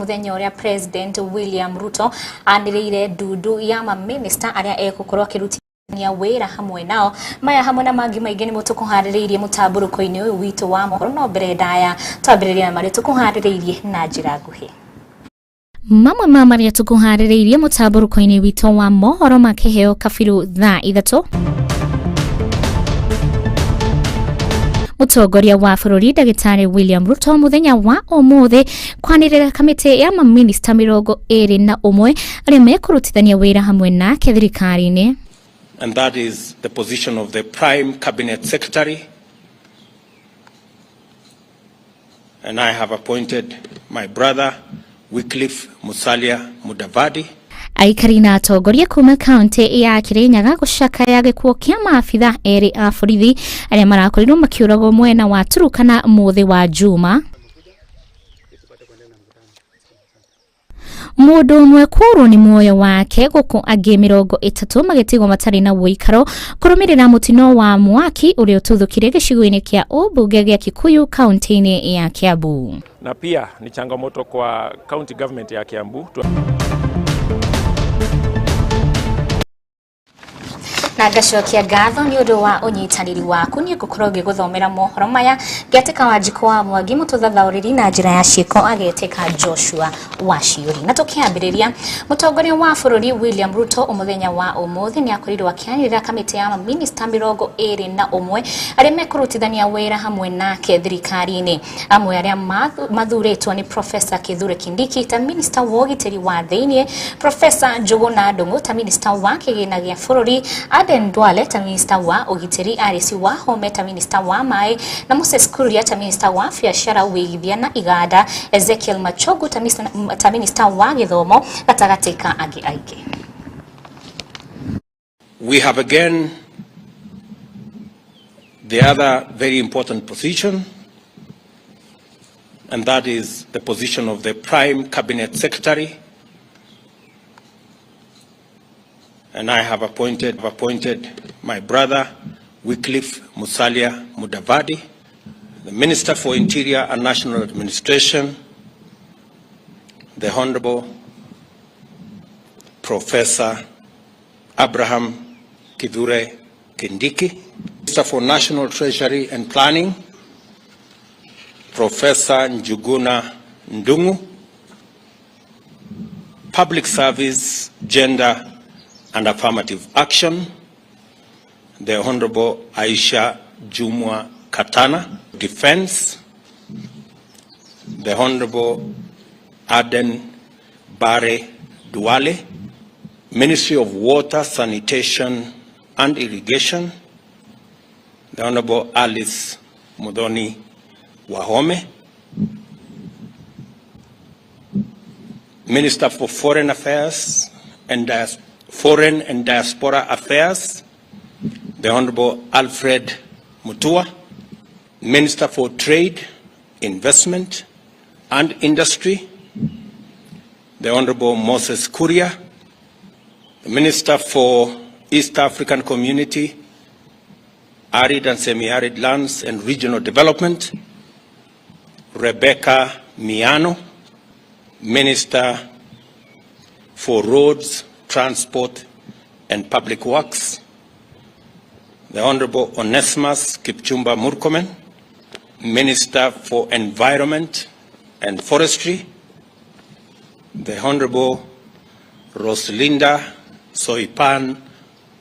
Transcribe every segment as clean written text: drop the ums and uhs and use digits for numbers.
muthenya uria President William Ruto anirire ndudu ya ma minister aria ekukorwo kirutithania wira hamwe nao maya hamwe na mangi maingi ni mutukuhaririirie mutamburuko-ini uyu witu wa mohoro no mbere ndaya twambiriria mari tukuhaririirie na njira nguhi. Mamwe ma maria tukuhaririirie mutamburuko-ini witu wa mohoro ma Kiheo, Kabiru, Thaa, Ithatu. Mutongoria wa bururi Dagitari William Ruto muthenya wa umuthi kwanirira kamiti ya maminista 21 aria mekurutithania wira hamwe nake thirikari-ini. And that is the position of the Prime Cabinet Secretary. And I have appointed my brother Wycliffe Musalia Mudavadi. Aikari na atongoria kuma kaunti ya Kirinyaga gucakaya gikuo kia maabitha eri a borithi aria marakorirwo makiuragwo mwena wa Turukana muthi wa Juma. Mundu umwe kuru ni muoyo wake guku angi 30 magitigwo matari na wuikaro kurumirira mutino wa mwaki uria ututhukire gicigo-ini kia ubunge gia Kikuyu kaunti-ini ya Kiambu. Na pia ni changamoto kwa county government ya Kiambu. Na gacokia ngatho ni undu wa unyitaniri waku ni gukorwo giguthomera mohoro maya ngeteka Wanjiko wa Mwangi mututhathauriri na njira ya ciiko ageteka Joshua wa Ciuri. Na tukiambiriria mutongoria wa bururi William Ruto umuthenya wa umuthi ni akorirwo akianirira kamiti ya minister 21 aria mekurutithania wira hamwe nake thirikari-ini. Amwe aria mathuritwo ni Professor Kithure Kindiki ta minister wa ugitiri wa thiini, Professor Njuguna Ndung'u ta minister wa kigina gia bururi, Ndwale ta minister wa ugitiri, Arisi wa Home ta minister wa mai, na Moses Kuria ta minister wa biashara, wigithia na iganda, Ezekiel Machogu ta minister wa githomo gatagatika agi aigi. We have again the other very important position, and that is the position of the Prime Cabinet Secretary. And I have appointed my brother Wycliffe Musalia Mudavadi, the Minister for Interior and National Administration, the Honorable Professor Abraham Kithure Kindiki, Minister for National Treasury and Planning, Professor Njuguna Ndung'u, Public Service, Gender and Affirmative Action, the Honorable Aisha Jumwa Katana, Defense, the Honorable Aden Bare Duale, Ministry of Water, Sanitation and Irrigation, the Honorable Alice Mudoni Wahome, Minister for Foreign Affairs and Diaspora Affairs, the Honorable Alfred Mutua, Minister for Trade, Investment and Industry, the Honorable Moses Kuria, the Minister for East African Community, Arid and Semi-Arid Lands and Regional Development, Rebecca Miano, Minister for Roads, Transport and Public Works, the Honorable Onesimus Kipchumba Murkomen, Minister for Environment and Forestry, the Honorable Roslinda Soipan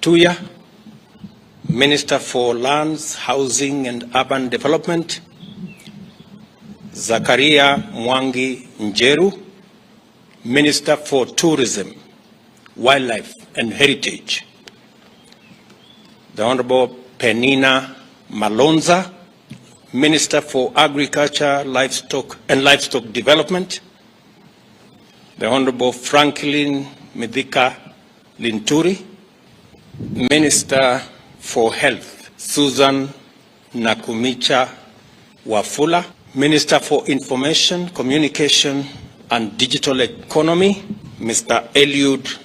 Tuya, Minister for Lands, Housing and Urban Development, Zakaria Mwangi Njeru, Minister for Tourism, Wildlife and Heritage, the Honorable Penina Malonza, Minister for Agriculture, Livestock and Livestock Development, the Honorable Franklin Medika Linturi, Minister for Health, Susan Nakumicha Wafula, Minister for Information, Communication and Digital Economy, Mr. Eliud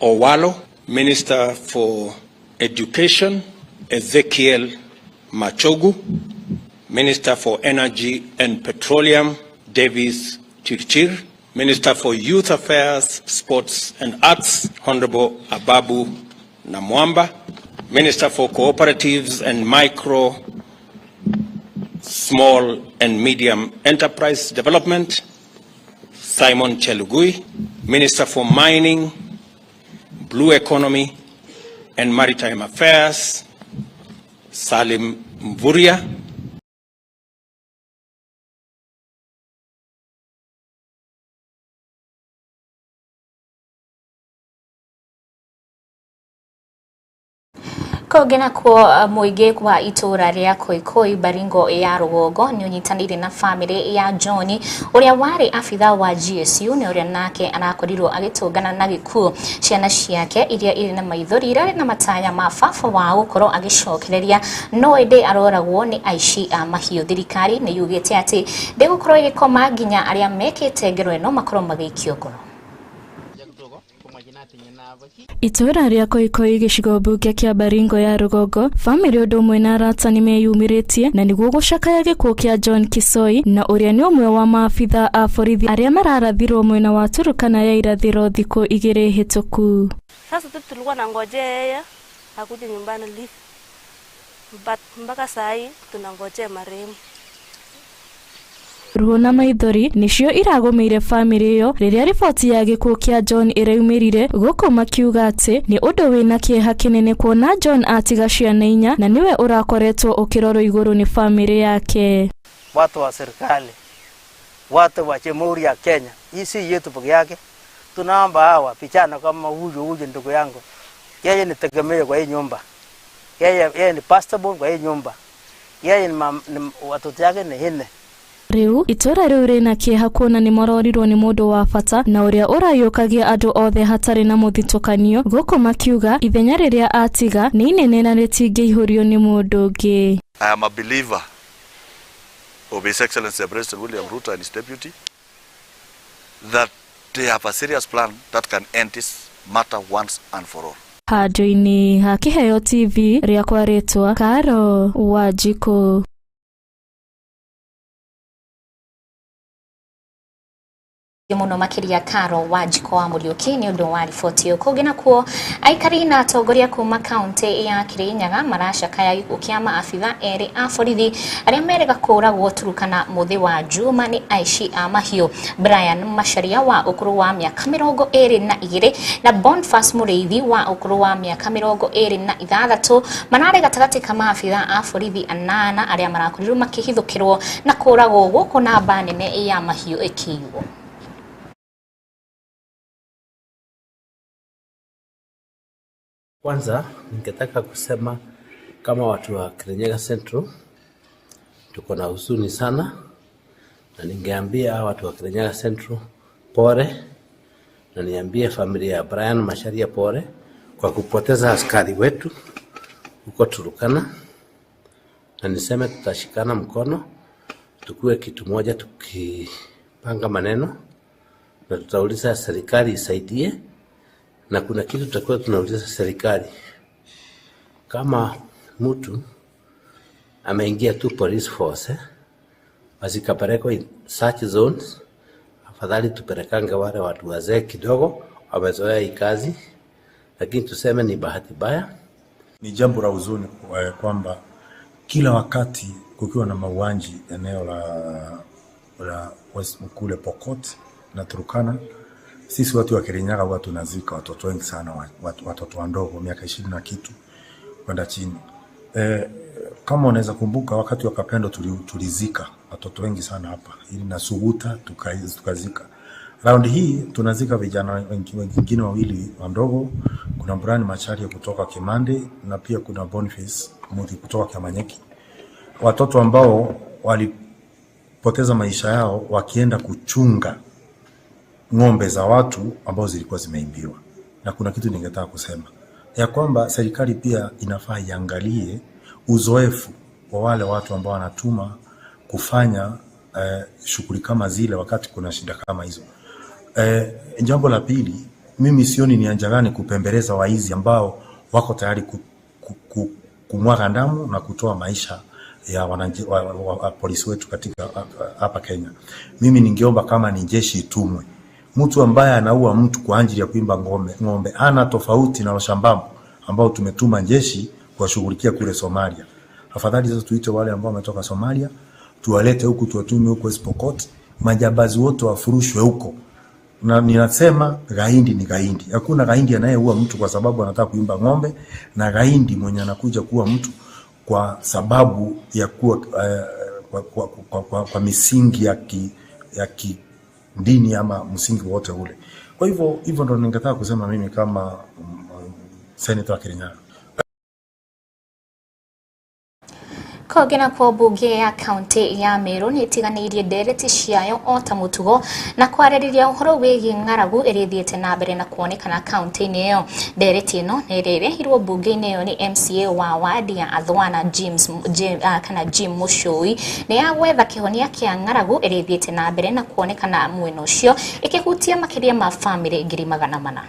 Owalo, Minister for Education, Ezekiel Machogu, Minister for Energy and Petroleum, Davis Chirchir, Minister for Youth Affairs, Sports and Arts, Honorable Ababu Namwamba. Minister for Cooperatives and Micro, Small and Medium Enterprise Development, Simon Chelugui. Minister for Mining, Blue Economy and Maritime Affairs, Salim Mvuria. Kogena kwa muige kwa itura ria Koikoi Baringo ya Rugogo ni unyitanire na family ya John uria wari afitha wa GSU ne uria nake anakorirwo agitungana na gikuo ciana ciake iria iri na maithori irari na matanya ma baba wao koro agicokereria no ende aroragwo ni aici a mahiu. Thirikari ni yugite ati ndigukorwo igikoma nginya aria mekite ngero eno makorwo magikio ngoro. Itura ria Koikoi gicigo mbunge kia Baringo ya Rugogo, family undu umwe na arata ni meyumiritie na niguo gucakaya gikuo kia John Kisoi na uria ni umwe wa maabitha a borithi aria mararathirwo mwena wa Turukana ya irathiro thiku 2 hituku. Sasa tulikuwa na ngojea akuje nyumbani live, but mpaka saa hii tunangojea marehemu. Ruho na maithori nicio iragomeire family yo riria ripoti ya gikuo kia John iraumirire guko makiuga ati ni undu wina kieha kinene kuona John atiga ciana 4 na niwe urakoretwo ukiroro iguru ni family yake. Watu wa serikali, watu wa Jamhuri ya Kenya, hii si yetu peke yake. Tunaomba hawa vijana kama huyu ndugu yangu, yeye ni tegemeo kwa hii nyumba, yeye ni pastor kwa hii nyumba, yeye ni watoto yake ni 4. Riu itura riu rina kieha kuona ni marorirwo ni mundu wa bata na uria urayukagia andu othe hatari na muthitukanio guko makiuga ithenya riria atiga ni inene na ritingeihurio ni mundu ungi. I am a believer of His Excellency President William Ruto and his deputy that they have a serious plan that can end this matter once and for all. Handu-ini ha Kiheo TV ria kwaritwa Karo Wanjiku. Muno makiria Karo Wanjiku wa Muriuki ni undu wa riboti yo kugena kuo aikari na atongoria kuma kaunti ya Kirinyaga maracakaya gikuo kia maabitha eri a borithi aria merega kuragwo Turukana muthi wa Juma ni aici a mahiu. Brian Macharia wa ukuru wa miaka 22 na Boniface Mureithi wa ukuru wa miaka 26 manare gatagati ka maabitha a borithi 8 aria marakorirwo makihithukirwo na kuragwo guko na banene ya mahiu ikiugo. Kwanza ningetaka kusema kama watu wa Kirinyaga Central tuko na huzuni sana, na ningeambia watu wa Kirinyaga Central pole, na niambie familia ya Brian Macharia pole kwa kupoteza askari wetu huko Turukana, na niseme tutashikana mkono tukue kitu moja tukipanga maneno, na tutauliza serikali isaidie. Na kuna kitu tutakuwa tunauliza serikali, kama mtu ameingia tu police force asikapelekwa search zones, afadhali tupelekanga wale watu wazee kidogo wamezoea hii kazi. Lakini tuseme ni bahati mbaya, ni jambo la huzuni kwamba kila wakati kukiwa na mauaji eneo la West Mukule Pokot na Turukana, sisi watu wa Kirinyaga huwa tunazika watoto wengi sana, watoto wadogo miaka 20 na kitu kwenda chini. Kama unaweza kumbuka wakati wa Kapendo tulizika watoto wengi sana hapa, ili na Suguta tukazika. Round hii tunazika vijana wengine 2 wadogo. Kuna Brian Macharia kutoka Kimande na pia kuna Boniface Muthi kutoka Kamanyeki, watoto ambao walipoteza maisha yao wakienda kuchunga ng'ombe za watu ambao zilikuwa zimeibiwa. Na kuna kitu ningetaka kusema ya kwamba serikali pia inafaa iangalie uzoefu wa wale watu ambao wanatuma kufanya shughuli kama zile wakati kuna shida kama hizo. Jambo la pili, mimi sioni ni haja gani kupembeleza waizi ambao wako tayari kumwaga damu na kutoa maisha ya polisi wetu katika hapa Kenya. Mimi ningeomba kama ni jeshi itumwe Mtu ambaye anaua mtu kwa ajili ya kuimba ng'ombe ana tofauti na washambamba ambao tumetuma jeshi kuwashughulikia kule Somalia. Afadhali sasa tuite wale ambao wametoka Somalia, tuwalete huku, tuwatume huko West Pokot, majambazi wote wafurushwe huko. Na ninasema gaindi ni gaindi. Hakuna gaindi anayeua mtu kwa sababu anataka kuimba ng'ombe, na gaindi mwenye anakuja kuua mtu kwa sababu ya kuwa kwa misingi ya dini ama msingi wote ule. Kwa hivyo ndo ningetaka kusema mimi kama senator wa Kirinyaga. Kogena kwa bunge ya kaunti ya Meru ni tiganirie ndereti ciayo ota mutugo na kwarĩrĩria ũhoro wĩgiĩ ng'aragu ĩrĩthiĩte na mbere na kuonekana kaunti-inĩ ĩyo. Ndereti ĩno nĩ ĩrehirwo bunge-inĩ ĩyo nĩ MCA wa wadi ya Athwana Jim Muchui nĩ ya gwetha kĩhonia kĩa ng'aragu ĩrĩthiĩte na mbere na kuonekana mwena ũcio ĩkĩhutia makĩria ma family 400.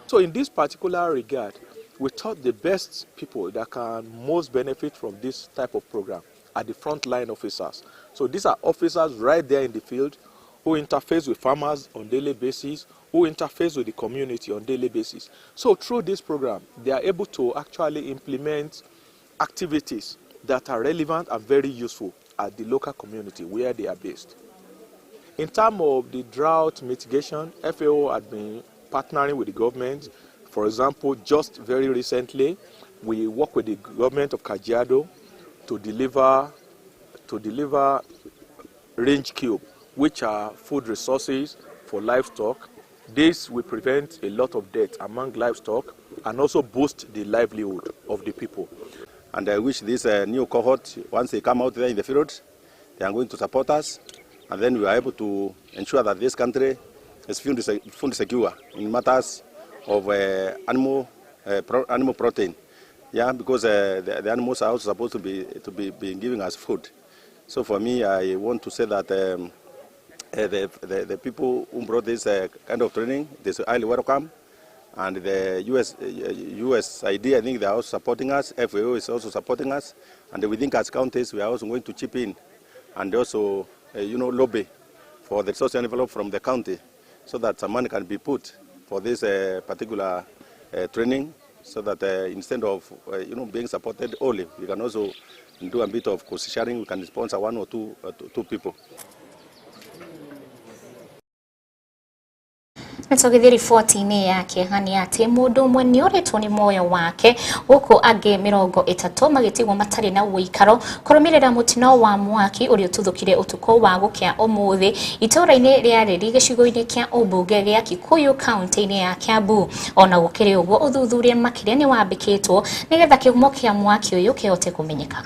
So in this particular regard, we thought the best people that can most benefit from this type of program are the frontline officers. So these are officers right there in the field who interface with farmers on daily basis, who interface with the community on daily basis. So through this program, they are able to actually implement activities that are relevant and very useful at the local community where they are based. In terms of the drought mitigation, FAO had been partnering with the government. For example, just very recently, we worked with the government of Kajiado to deliver range cube, which are food resources for livestock. This will prevent a lot of death among livestock and also boost the livelihood of the people. And I wish this new cohort, once they come out there in the field, they are going to support us, and then we are able to ensure that this country is food secure in matters of animal protein, because the animals are also supposed to be giving us food. So for me, I want to say that the people who brought this kind of training, they are highly welcome, and the USAID, I think they are also supporting us. FAO is also supporting us, and we think as counties we are also going to chip in and also lobby for the social envelope from the county, so that some money can be put for this particular training, so that instead of being supported only, we can also do a bit of cost sharing. We can sponsor one or two people. Nitogithiri 14 yake hani ati mundu umwe ni uritwo ni moyo wake guku angi 30 magitigwo matari na uikaro kurumirira mutino wa mwaki uri ututhukire utuko wa gukia umuthi itura-ini ria riri gicigo-ini kia ubunge gia Kikuyu county-ini ya Kiambu. Ona gukiri uguo uthuthuria makiria ni wambikitwo nigetha kihumo kia mwaki uyu kihote kumenyeka.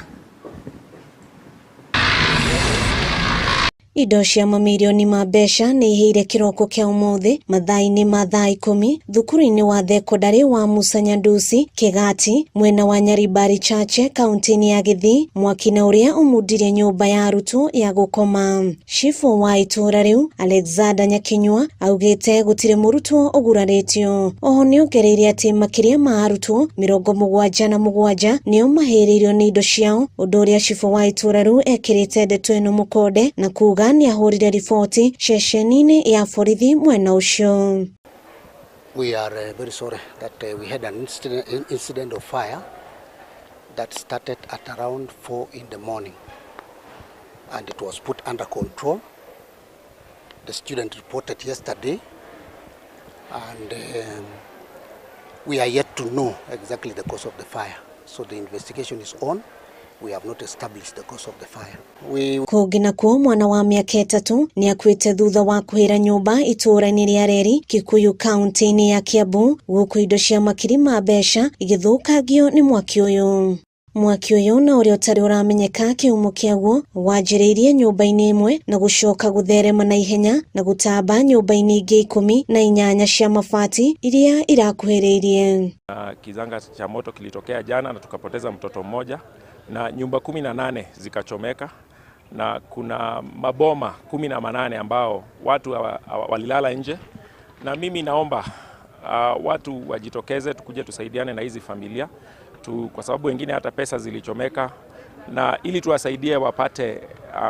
Indo cia mamirioni ma mbeca nĩ iheire kiroko kia umuthi mathaa-inĩ ma thaa 10 thukuru-inĩ wa thekondarĩ wa Musa Nyandusi Kigati mwena wa Nyaribari Chache kaunti-inĩ ya Githii mwaki-inĩ ũrĩa ũmundirie nyũmba ya arutwo ya gũkoma. Chifu wa itũra rĩu Alexander Nyakinyua augĩte gũtirĩ mũrutwo ũguraritio. Oho nĩ ongereire atĩ makĩria ma arutwo 77 nĩo mahĩrĩirio nĩ indo ciao, ũndũ ũrĩa chifu wa itũra rĩu ekĩrĩte ndeto ĩno mũkonde na kuga ni ahorire ripoti ceceni-inĩ ya borithi mwena ucio. We are very sorry that we had an incident of fire that started at around 4 in the morning, and it was put under control. The student reported yesterday, and we are yet to know exactly the cause of the fire. So the investigation is on. We have not established the cause of the fire. Kũngĩ nakuo mwana wa mĩaka 3 nĩ akuĩte thutha wa kwĩra nyũmba itũra-inĩ rĩa Reri Kikuyu county-inĩ ya Kiambu gũkũ indo cia makiri ma mbeca igĩthũkangio nĩ mwaki ũyũ. Mwaki ũyũ na ũrĩa ũtarĩ ũramenyeka kĩhumo kĩaguo wanjĩrĩirie nyũmba-inĩ ĩmwe na gũcoka gũtherema na ihenya na gũtamba nyũmba-inĩ ingĩ 18 cia mabati iria irakuhĩrĩirie. Kizanga cha moto kilitokea jana na tukapoteza mtoto mmoja na nyumba 18 zikachomeka, na kuna maboma 18 ambao watu walilala nje. Na mimi naomba watu wajitokeze, tukuje tusaidiane na hizi familia kwa sababu wengine hata pesa zilichomeka, na ili tuwasaidie wapate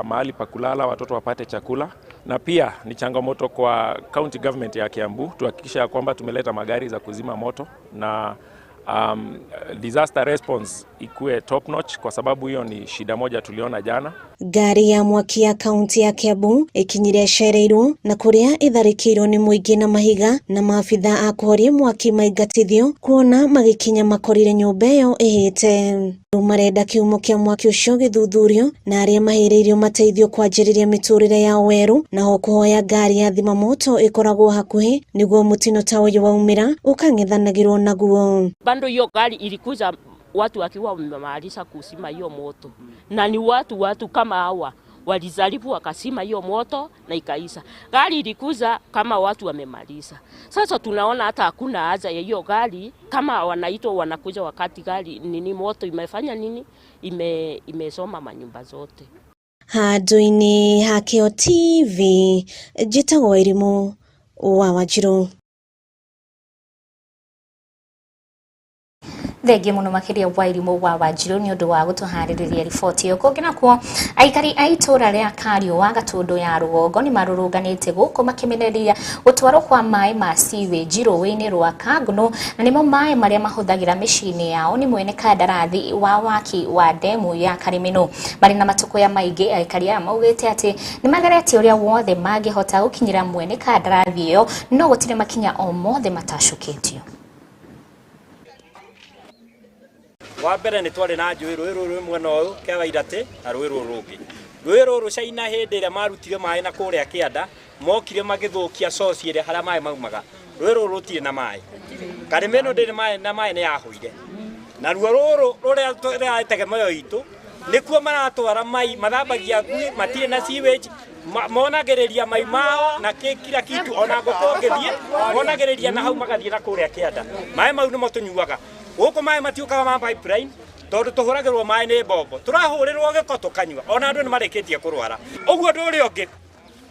mahali pa kulala, watoto wapate chakula, na pia ni changamoto kwa county government ya Kiambu tuhakikisha kwamba tumeleta magari za kuzima moto na disaster response ikue top notch, kwa sababu hiyo ni shida moja tuliona jana. Gari ya mwaki ya kaunti ya Kiambu ikinyire cereirwo na kuria itharikirwo ni muingi na mahiga, na maabitha a kuhoria mwaki maingatithio kuona magikinya makorire nyumba iyo ihite. Marenda kiumo kia mwaki ucio githuthurio na aria mahiriirio mateithio kwanjiriria miturire ya weru, na ho kuhoya ngari ya thima moto ikoragwo hakuhi niguo mutino ta uyu waumira ukang'ethanagirwo naguo. Bando hiyo gari ilikuja watu wakiwa wamemaliza kusima hiyo moto, na ni watu kama hawa walizalipu wakasima hiyo moto na ikaisha. Gari ilikuja kama watu wamemaliza. Sasa tunaona hata hakuna haja ya hiyo gari, kama wanaitwa wanakuja wakati gari nini moto imefanya nini, imesoma manyumba zote. Handu-ini ha Kiheo TV, njĩtagwo Irimũ wa Wanjiru. Thenge muno makiria wa Irimũ wa Wanjiru ni undu wa gutuhaririria riboti yo. Kungi nakuo aikari a itura ria Kabiru wa Gatundu ya Rugongo ni marurunganite guku makimeneria gutwarwo kwa mai ma sewage rũĩ-inĩ rwa Kangũnũ, na nimo mai maria mahuthagira micini yao ni mwene kandarathi wa waki wa demu ya Karimino. Bari na matuko ya maingi aikari aya maugite ati ni mageretie uria wothe mangihota gukinyira mwene kandarathi iyo, no gutire makinya o mothe matacukitio. Wa mbere ni twari na njũĩ rũĩ rũrũ mwena ũyũ kĩa Ithatu na rũĩ rũrũ rũngĩ. Rũĩ rũrũ caina hĩndĩ ĩrĩa marutire maĩ na kũrĩa kĩanda mokire magĩthũkia source ĩrĩa harĩa maĩ maumaga. Rũĩ rũrũ rũtirĩ na maĩ. Karimeno ndĩrĩ maĩ na maĩ nĩ yahũire. Na ruo rũrũ rũrĩa tũrategemeyo itũ nĩkuo maratwara maĩ mathambagia ngui, matirĩ na sewage, monagĩrĩria maĩ mao na kila kitu, ona ngũkũ ngĩthiĩ monagĩrĩria na hau magathiĩ na kũrĩa kĩanda. Maĩ mau nĩmo tũnyuaga. Gũkũ maĩ matiũkaga ma pipeline tondũ tũhũragĩrwo maĩ nĩ mbombo, tũrahũrĩrwo gĩko tũkanyua, ona andũ nĩ marĩkĩtie kũrwara. Ũguo ũndũ ũrĩa ũngĩ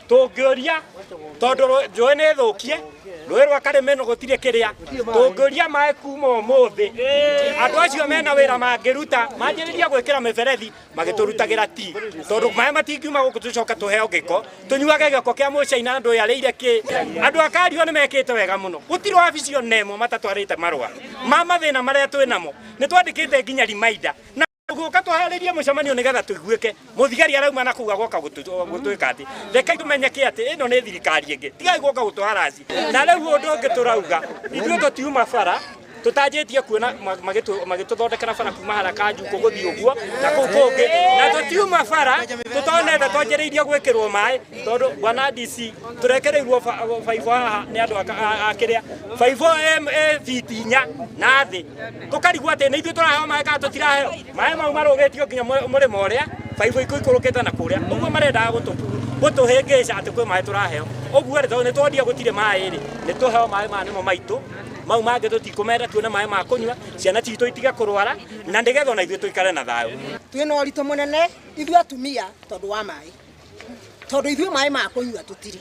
tũngĩũria tondũ njũĩ nĩ thũkie, rũĩ rwa Karimeno gũtirĩ kĩrĩa, tũngĩũria maĩ kuma ũmũthĩ, andũ acio mena wĩra mangĩruta manjĩrĩria gwĩkĩra mĩberethi magĩtũrutagĩra ti, tondũ maĩ matingiuma gũkũ tũcoka tũheo gĩko, tũnyuage gĩko kĩa mũcaina andũ yarĩire kĩ. Andũ a Kabiru nĩ mekĩte wega mũno, gũtirĩ wabici ona ĩmwe matatwarĩte marũa ma mathĩna marĩa twĩ namo, nĩ twandĩkĩte nginya reminder na guka twaharĩria mũcemanio nĩgetha tũiguĩke. Mũthigari arauma na kuga goka gũtwĩka atĩ reke tũmenyeke atĩ ĩno nĩ thirikari ĩngĩ, tigai goka gũtwaraci. Na rĩu ũndũ ũngĩ tũrauga ithuĩ tũtiuma bara, tũtanjĩtie kuona magĩtũthondekera bara kuma hara Kanjuku gũthiĩ ũguo na kũu kũngĩ, na tũtiuma bara tũtonete twanjĩrĩirie gwĩkĩrwo maĩ tondũ bwana DC tũrekereirwo 5 haha nĩ andũ a kĩrĩa 5 fiti 4 na thĩ, tũkarigwo atĩ nĩ ithuĩ tũraheo maĩ kana tũtiraheo maĩ. Mau marũgĩtio nginya mũrĩmo ũrĩa 5 ikũrũkĩte na kũrĩa, ũguo marendaga gũtũhĩngĩca atĩ kwĩ maĩ tũraheo. Ũguo rĩ nĩ twondia gũtirĩ maĩ rĩ, nĩ tũheo maĩ ma nĩmo maitũ, mau mangĩ tũtikũmenda tuone maĩ ma kũnyua, ciana citũ itige kũrwara na nĩgetha ona ithuĩ tũikare na thayũ. Twĩna ũritũ mũnene ithuĩ atumia tondũ wa maĩ, tondũ ithuĩ maĩ ma kũnyua tũtirĩ.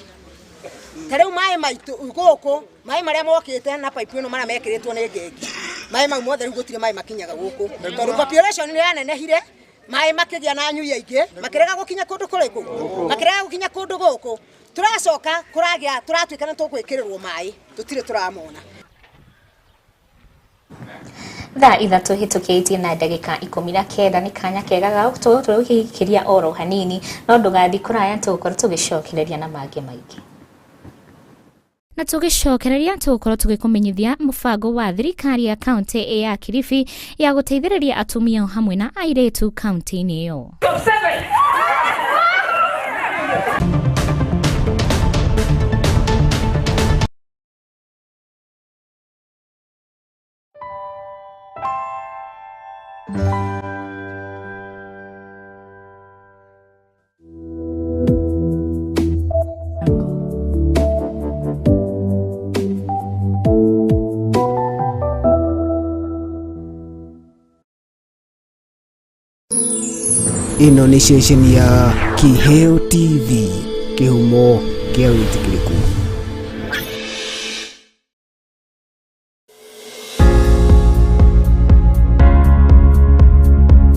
Ta rĩu maĩ maitũ gũkũ, maĩ marĩa mokĩte na pipe ĩno marĩa mekĩrĩtwo nĩ ngengi, maĩ mau mothe rĩu gũtirĩ maĩ makinyaga gũkũ, tondũ population nĩ yanenehire, maĩ makĩgĩa na nyui aingĩ, makĩrega gũkinya kũndũ kũrĩkũ, makĩrega gũkinya kũndũ gũkũ. Tũracoka kũragĩa tũratuĩka nĩ tũgwĩkĩrĩrwo maĩ, tũtirĩ tũramona. Thaa Ithatu hĩtũkĩtie na ndagĩka 19 nĩ kanya kega ga tũgũkiria oro hanini, no ndũgathiĩ kũraya, tũgũkorwo tũgĩcokereria na mangĩ maingĩ. Na tugicokereria tugukorwo tugikumenyithia mubango wa thirikari ya kaunti ya Kilifi ya guteithĩrĩria atumia hamwe na airĩtu kaunti-inĩ ĩyo. Ino ni station ya Kiheo TV, kihumo kia wĩtĩkĩrĩku.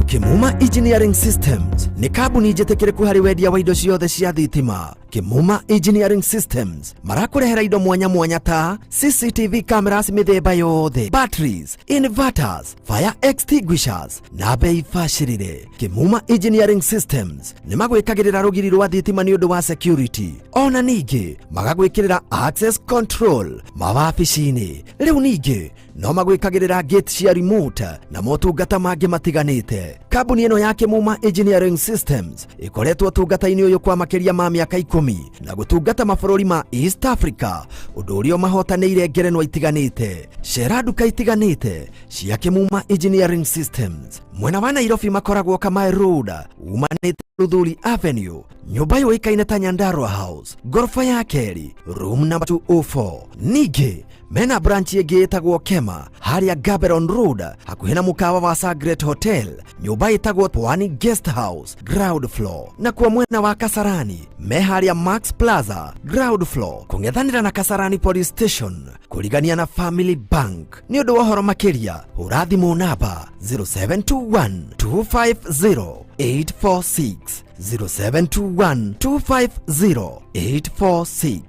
Kimuma Engineering Systems ni kambuni njĩtĩkĩrĩku harĩ wendia wa indo ciothe cia thitima. Kimuma Engineering Systems marakurehera indo mwanya mwanya ta CCTV cameras mithemba yothe, batteries, inverters, fire extinguishers na bei bacĩrĩre. Kimuma Engineering Systems nimagwĩkagĩrĩra rũgiri rwa thitima nĩ ũndũ wa security, ona ningĩ magagwĩkĩrĩra access control mawabici-inĩ. Rĩu ningĩ no magwĩkagĩrĩra gate cia remote na motungata mangĩ matiganĩte. Kambuni ĩno ya Kimuma Engineering Systems ĩkoretwo tungata-inĩ ũyũ kwa makĩria ma mĩaka 10 na gũtungata mabũrũri ma East Africa, ũndũ ũrĩa mahotanĩire ngerenwa itiganĩte. Cera nduka itiganĩte cia Kimuma Engineering Systems mwena wa Nairobi makoragwo Kamae Road umanĩte Ruthuri Avenue, nyũmba yũĩkaine ta Nyandarua House, gorofa ya kerĩ, room number 204. Ningĩ mena branch ĩngĩ ĩtagwo Kema harĩa Gaberon Road hakuhĩ na mũkawa wa Sagret Hotel, nyũmba ĩtagwo Pwani Guest House ground floor, na kwa mwena wa Kasarani me harĩa Max Plaza ground floor, kũng'ethanĩra na Kasarani Police Station kũrigania na Family Bank. Nĩ ũndũ wa ũhoro makĩria hũra thimũ namba 0721 250 846 0721 250 846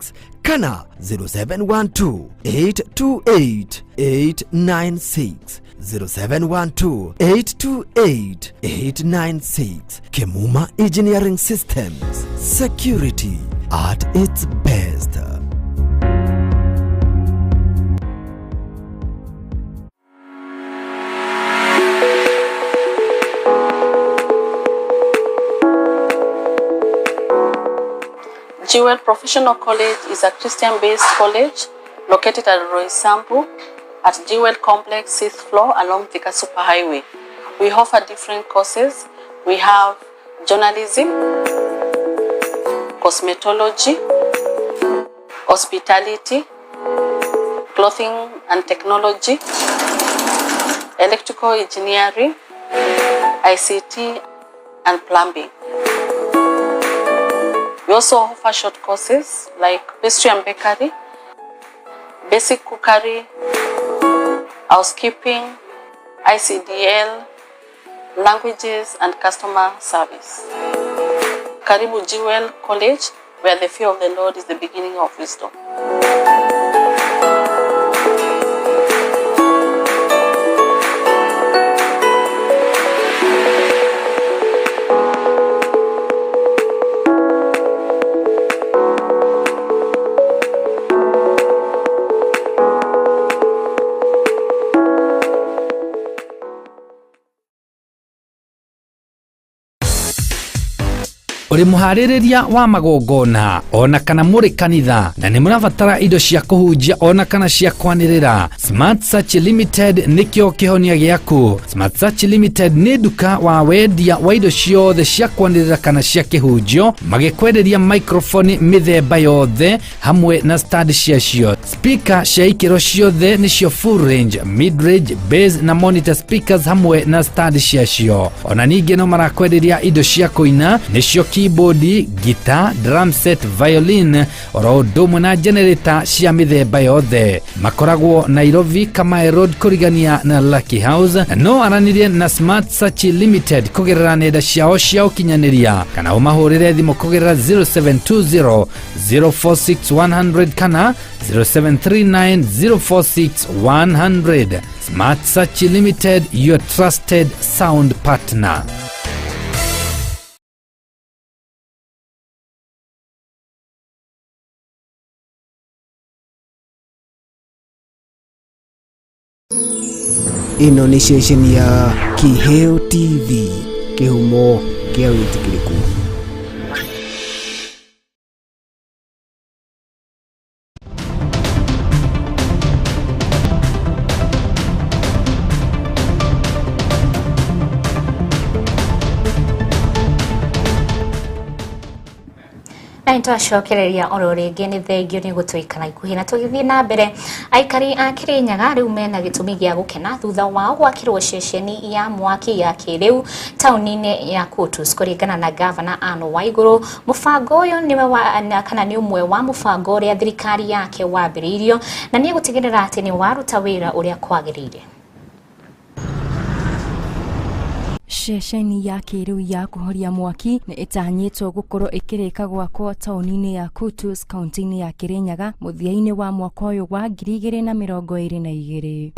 kana 0712 828 896 0712 828 896. Kimuma Engineering Systems, security at its best. Jewel Professional College is a Christian-based college located at Roysambu at Jewel Complex 6th floor along Thika Superhighway. We offer different courses. We have journalism, cosmetology, hospitality, clothing and technology, electrical engineering, ICT, and plumbing. We also offer short courses like pastry and bakery, basic cookery, housekeeping, ICDL, languages, and customer service. Karibu Jewel College, where the fear of the Lord is the beginning of wisdom. Uri muhaririria wa magongona ona kana muri kanitha na ni murabatara indo cia kuhunjia ona kana cia kwanirira, Smart Search Limited nikio kihonia giaku. Smart Search Limited ni duka wa wendia wa indo ciothe cia kwanirira kana cia kihunjio, magikwenderia microphone mithemba yothe hamwe na stand ciacio. Speaker cia ikiro ciothe nicio full range, mid range, bass na monitor speakers hamwe na stand ciacio. Ona ningi no marakwenderia indo cia kuina nicio keyboard, guitar, drum set, violin, oro domo na generator cia mithemba yothe. Makoragwo Nairobi Kamae Road kurigania na Lucky House. No aranirie na Smart Search Limited kugerera nenda ciao cia ukinyaniria kana umahurire thimu kugerera 0720 046 100 kana 0739 046 100. Smart Search Limited, your trusted sound partner. Ino ni station ya Kiheo TV, kihumo kia witikiriku. Na nitwacokereria oro ringi ni thengio ni gutwikana ikuhi na tugithie na mbere. Aikari a Kirinyaga riu mena gitumi gia gukena thutha wao gwakirwo ceceni ya mwaki ya kiriu tauni-ini ya Kutus kuringana na Governor Anne Waiguru. Mubango uyu niwe kana ni umwe wa mubango uria thirikari yake wambiriirio na ni gutigirira ati ni waruta wira uria kwagirire. Ceceni ya kĩrĩu ya kũhoria mwaki nĩ ĩtanyĩtwo gũkorwo ĩkĩrĩka gwakwo taũni-inĩ ya Kutus, kaunti-inĩ ya Kirinyaga mũthia-inĩ wa mwaka ũyũ wa 2022.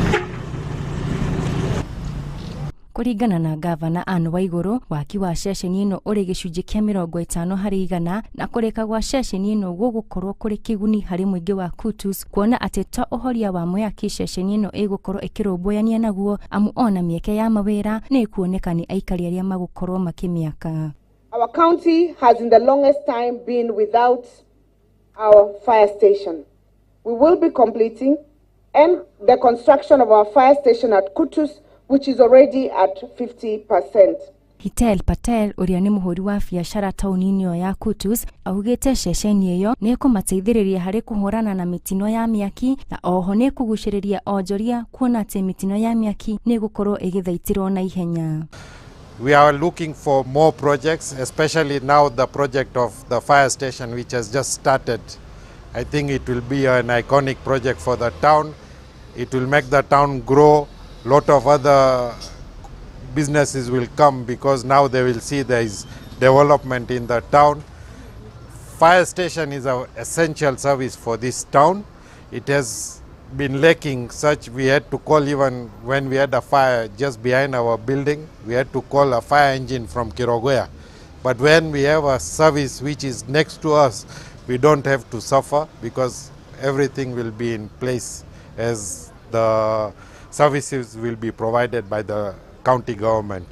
Kũringana na gavana Anne Waigũrũ, waki wa ceceni ĩno ũrĩ gĩcunjĩ kĩa 50% na kũrĩka gwa ceceni ĩno gũgũkorwo kũrĩ kĩguni harĩ mũingĩ wa Kutus, kuona atĩ ta ũhoria wa mwaki ceceni ĩno ĩgũkorwo ĩkĩrũmbũyania naguo, amu ona mĩeke ya mawĩra nĩ ĩkuoneka nĩ aikari arĩa magũkorwo makĩmĩaka. Our county has in the longest time been without our fire station. We will be completing and the construction of our fire station at Kutus, which is already at 50%. Hitel Patel, ũrĩa nĩ mũhũri wa biacara taũni-inĩ ĩyo ya Kutus, augĩte ceceni ĩyo nĩ ĩkũmateithĩrĩria harĩ kũhũrana na mĩtino ya mĩaki na oho nĩ ĩkũgucĩrĩria onjoria kuona atĩ mĩtino ya mĩaki nĩ ĩgũkorwo ĩgĩthaitĩrwo na ihenya. We are looking for more projects, especially now the project of the fire station which has just started. I think it will be an iconic project for the town. It will make the town grow. Lot of other businesses will come because now they will see there is development in the town. Fire station is an essential service for this town. It has been lacking such. We had to call, even when we had a fire just behind our building, we had to call a fire engine from Kirogoya. But when we have a service which is next to us, we don't have to suffer because everything will be in place as the services will be provided by the county government.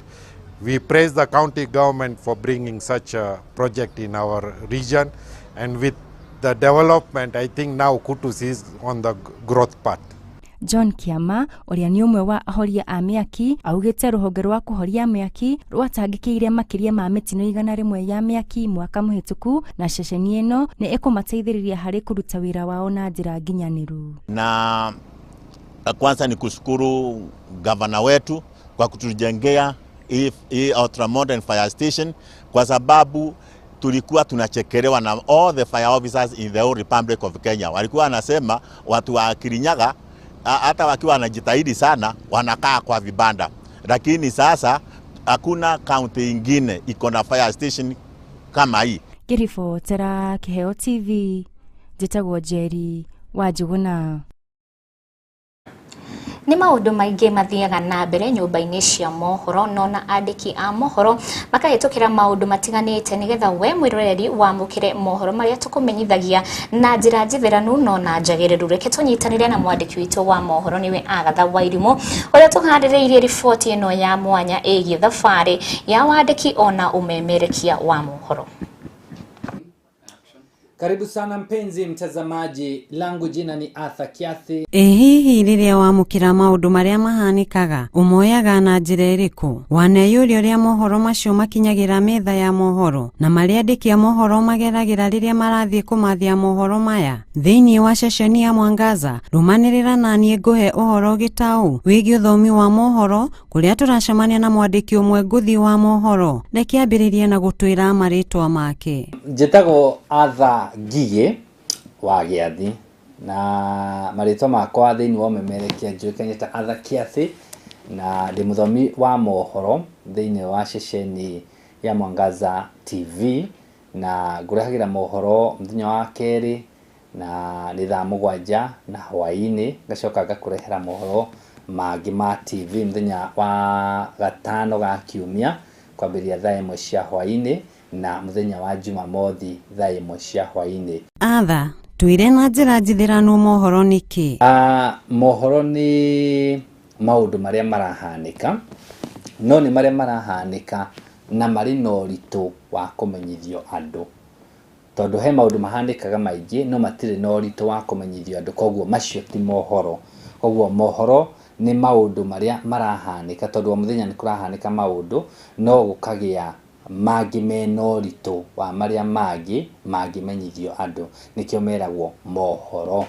We praise the county government for bringing such a project in our region, and with the development, I think now Kutus is on the growth path. John Kiama, ũrĩa nĩ ũmwe wa ahoria a mĩaki, augĩte rũhonge rwa kũhoria mĩaki rwatangĩkĩire makĩria ma mĩtino 100 ya mĩaki mwaka mũhĩtũku, na ceceni ĩno nĩ ĩkũmateithĩrĩria harĩ kũruta wĩra wao na njĩra nginyanĩru. Na kwanza ni kushukuru gavana wetu kwa kutujengea hii ultra-modern fire station, kwa sababu tulikuwa tunachekelewa na all the fire officers in the whole Republic of Kenya. Walikuwa wanasema watu wa Kirinyaga hata wakiwa wanajitahidi sana wanakaa kwa vibanda, lakini sasa hakuna county ingine iko na fire station kama hii. Ngĩribotera Kiheo TV, njĩtagwo Jerry Wanjuguna. Nĩ maũndũ maingĩ mathiaga na mbere nyũmba-inĩ cia mohoro, no na andĩki a mohoro makahĩtũkĩra maũndũ matiganĩte nĩgetha we mwĩroreri wamũkĩre mohoro marĩa tũkũmenyithagia na njĩra njĩthĩranu no na njagĩrĩru. Reke tũnyitanĩre na mwandĩki witũ wa mohoro nĩwe Agatha Wairimũ, ũrĩa tũharĩrĩirie riboti ĩno ya mwanya ĩgiĩ thabarĩ ya wandĩki ona umemerekia wa mohoro. Karibu sana mpenzi mtazamaji, langu jina ni Thaa Kiathi. Hihi rĩrĩa wamũkĩra maũndũ marĩa mahanĩkaga ũmoyaga na njĩra ĩrĩkũ? Waneyũria ũrĩa mohoro macio makinyagĩra metha ya mohoro na marĩa andĩki a mohoro mageragĩra rĩrĩa marathiĩ kũmathia mohoro maya thĩinĩ wa ceceni ya Mwangaza. Rũmanĩrĩra na niĩ ngũhe ũhoro gĩtaũ wĩgiĩ ũthomi wa mohoro kũrĩa tũracemania na mwandĩki ũmwe ngũthi wa mohoro. Reke ambĩrĩrie na gũtwĩra marĩtwa make. Njĩtagwo Thaa Ngigĩ wa Gĩathi, na marĩtwa makwa thĩinĩ wa ũmemerekia njũĩkaine ta Thaa Kiathi, na ndĩ mũthomi wa mohoro thĩinĩ wa ceceni ya Mwangaza TV, na ngũrehagĩra mohoro mũthenya wa kerĩ na nĩ thaa 7 na hwaĩ-inĩ, ngacoka ngakũrehera mohoro mangĩ ma TV mũthenya wa gatano ga kiumia kwambĩrĩria thaa 1 cia hwaĩ-inĩ na mũthenya wa Jumamothi thaa 1 cia hwaĩ-inĩ. Thaa, twĩre na njĩra njĩthĩranu mohoro nĩkĩ? Mohoro nĩ maũndũ marĩa marahanĩka, no nĩ marĩa marahanĩka na marĩ na ũritũ wa kũmenyithio andũ, tondũ he maũndũ mahanĩkaga maingĩ no matirĩ na ũritũ wa kũmenyithio andũ, koguo macio ti mohoro. Koguo mohoro nĩ maũndũ marĩa marahanĩka, tondũ o mũthenya nĩ kũrahanĩka maũndũ, no gũkagĩa mangĩ mena ũritũ wa marĩa mangĩ mangĩmenyithio andũ, nĩkĩo meragwo mohoro.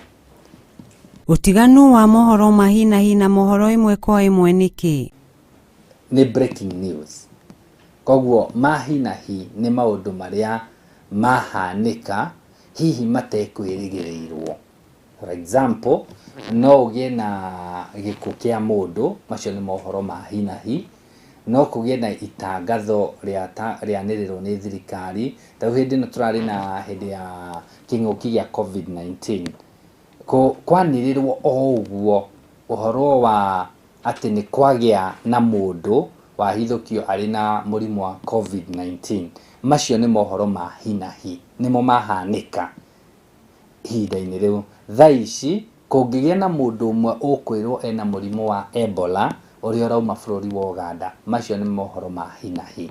Ũtiganu wa mohoro mahinahi na mohoro ĩmwe kwa ĩmwe nĩkĩ? Nĩ breaking news. Koguo mahinahi nĩ maũndũ marĩa mahanĩka hihi matekwĩrĩgĩrĩirwo. For example, no ũgĩe na gĩkuũ kĩa mũndũ, macio nĩ mohoro mahinahi. no kũgĩe na itangatho rĩanĩrĩrwo nĩ thirikari. Ta hĩndĩ ĩno tũrarĩ na hĩndĩ ya kĩng'ũki gĩa COVID-19 kwanĩrĩrwo o ũguo ũhoro wa atĩ nĩ kwagĩa na mũndũ wahithũkio arĩ na mũrimũ wa COVID-19. Macio nĩ mohoro ma hi na hi, nĩmo mahanĩka ihinda-inĩ rĩu. Thaa ici kũngĩgĩa na mũndũ ũmwe ũkwĩrwo ena mũrimũ wa Ebola ũrĩa ũrauma bũrũri wa Uganda, macio nĩ mohoro ma hi na hi.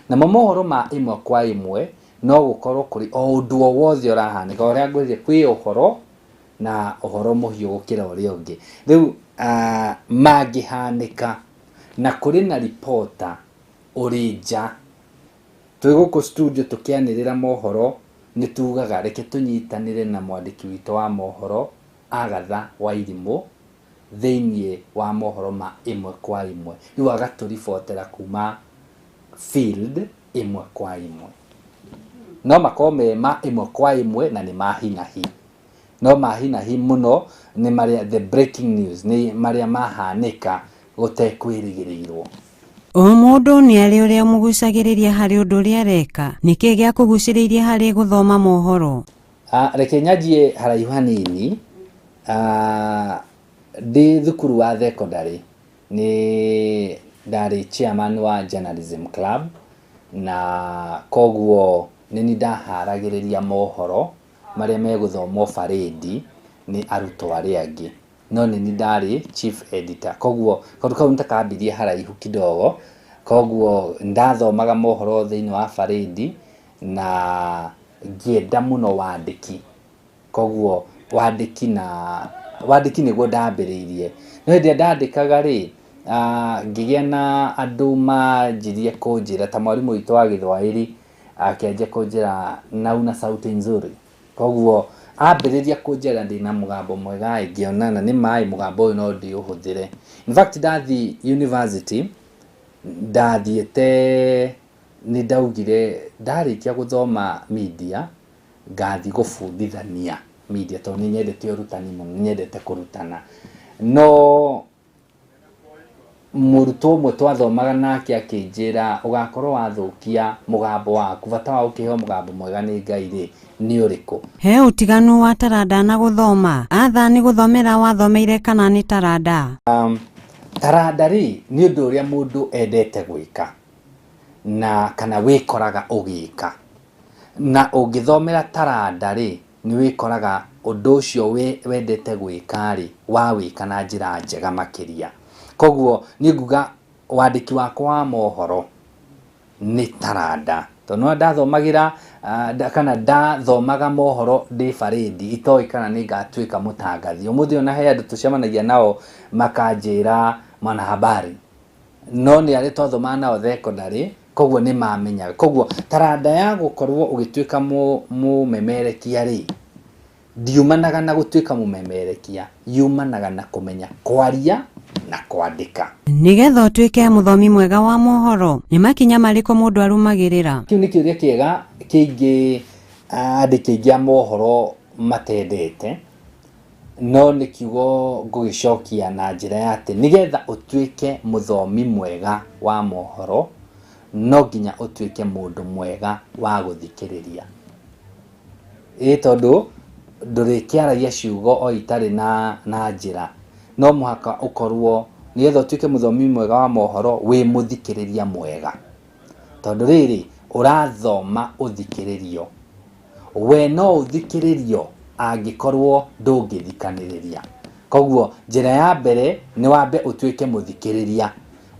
Namo mohoro ma ĩmwe kwa ĩmwe no gũkorwo kũrĩ o ũndũ o wothe ũrahanĩka, ũrĩa ngwĩrire kwĩ ũhoro na ũhoro mũhiũ gũkĩra ũrĩa ũngĩ. Rĩu mangĩhanĩka na kũrĩ na reporter ũrĩ nja, twĩ gũkũ studio tũkĩanĩrĩra mohoro, nĩ tugaga reke tũnyitanĩre na mwandĩki witũ wa mohoro Agatha Wairimũ thĩinĩ wa mohoro ma ĩmwe kwa ĩmwe, rĩu agatũribotera kuma field ĩmwe kwa ĩmwe. No makorwo me ma ĩmwe kwa ĩmwe na nĩ ma hi na hi, no ma hi na hi mũno nĩ marĩa the breaking news, nĩ marĩa mahanĩka gũtekwĩrĩgĩrĩirwo. O mũndũ nĩ arĩ ũrĩa mũgucagĩrĩria harĩ ũndũ ũrĩa areka. Nĩkĩĩ gĩa kũgucĩrĩirie harĩ gũthoma mohoro? Reke nyanjie haraihu hanini. Ndĩ thukuru wa thekondarĩ nĩ ndarĩ chairman wa journalism club, na koguo nĩ ndaharagĩrĩria mohoro marĩa megũthomwo barĩdi nĩ arutwo arĩa angĩ, no nĩ ndarĩ chief editor. Koguo kaũndũ kau nĩtakambirie haraihu kidogo, koguo ndathomaga mohoro thĩinĩ wa barĩdi na ngĩenda mũno wandĩki. Koguo wandĩki nĩguo ndambĩrĩirie. No hĩndĩ ndandĩkaga rĩ, ngĩgĩa na andũ manjirie kũnjĩra, ta mwarimũ witũ wa Gĩthwaĩri akĩanjia kũnjĩra na una sauti nzuri. Koguo ambĩrĩria kũnjĩra ndĩna mũgambo mwega, ngĩonana nĩ maĩ mũgambo ũyũ no ndĩũhũthĩre. In fact ndathi university ndathiĩte nĩ ndaugire ndarĩkia gũthoma media ngathi gũbundithania media, tondũ nĩ nyendete ũrutani mũno, nĩ nyendete kũrutana. No mũrutwo ũmwe twathomaga nake akĩnjĩra ũgakorwo wathũkia mũgambo waku, bata wa ũkĩheo mũgambo mwega nĩ Ngai rĩ nĩ ũrĩkũ? He ũtiganu wa taranda na gũthoma. Athaa nĩ gũthomera wathomeire kana nĩ taranda? Taranda rĩ nĩ ũndũ ũrĩa mũndũ endete gwĩka na kana wĩkoraga ũgĩka, na ũngĩthomera taranda rĩ nĩ wĩkoraga ũndũ ũcio wendete gwĩka rĩ wawĩka na njĩra njega makĩria. Koguo nĩ nguga wandĩki wakwa wa mohoro nĩ taranda, tondũ ndathomagĩra kana ndathomaga mohoro ndĩ barĩdi, itoĩ kana nĩ ngatuĩka mũtangathi. Ũmũthĩ ona he andũ tũcemanagia nao makanjĩra mwanahabari, no nĩ arĩ twathomaga nao thekondarĩ, koguo nĩ mamenyaga. Koguo taranda ya gũkorwo ũgĩtuĩka mũmemerekia rĩ ndiumanaga na gũtuĩka mũmemerekia, yumanaga na kũmenya kwaria na kwandĩka. Nĩgetha ũtuĩke mũthomi mwega wa mohoro, nĩ makinya marĩkũ mũndũ arũmagĩrĩra? Kĩu nĩ kĩũria kĩega kĩingĩ andĩki aingĩ a mohoro matendete, no nĩ kiugo ngũgĩcokia na njĩra ya atĩ nĩgetha ũtuĩke mũthomi mwega wa mohoro no nginya ũtuĩke mũndũ mwega wa gũthikĩrĩria. Tondũ ndũrĩkĩaragia ciugo o itarĩ na njĩra, no mũhaka ũkorwo nĩgetha ũtuĩke mũthomi mwega wa mohoro wĩ mũthikĩrĩria mwega. Tondũ rĩrĩ ũrathoma ũthikĩrĩrio, we no ũthikĩrĩrio angĩkorwo ndũngĩthikanĩrĩria. Koguo njĩra ya mbere nĩ wambe ũtuĩke mũthikĩrĩria,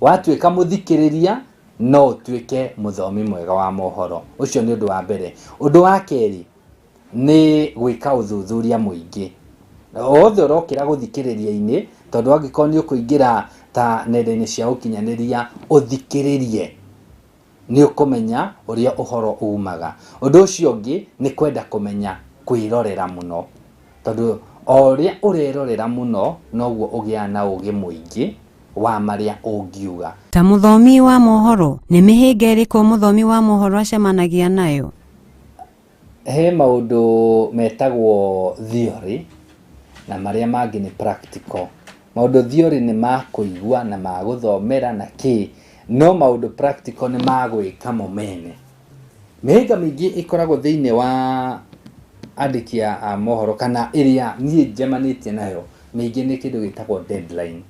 watuĩka mũthikĩrĩria no ũtuĩke mũthomi mwega wa mohoro. Ũcio nĩ ũndũ wa mbere. Ũndũ wa kerĩ nĩ gwĩka ũthuthuria mũingĩ. Othe ũrokĩra gũthikĩrĩria-inĩ, tondũ angĩkorwo nĩ ũkũingĩra ta nenda-inĩ cia ũkinyanĩria ũthikĩrĩrie, nĩ ũkũmenya ũrĩa ũhoro umaga. Ũndũ ũcio ũngĩ nĩ kwenda kũmenya kwĩrorera mũno, tondũ o ũrĩa ũrerorera mũno noguo ũgĩa na ũgĩ mũingĩ wa marĩa ũngiuga. Ta mũthomi wa mohoro, nĩ mĩhĩnga ĩrĩkũ mũthomi wa mohoro acemanagia nayo? He maũndũ metagwo theory na marĩa mangĩ nĩ practical. Maũndũ theory nĩ ma kũigua na ma gũthomera na kĩ, no maundu practical ni magwika mo mene mĩhĩnga mĩingĩ ĩkoragwo thĩinĩ wa andĩkia a mohoro kana ĩrĩa niĩ njemanĩtie nayo mĩingĩ nĩ kĩndũ gĩtagwo deadline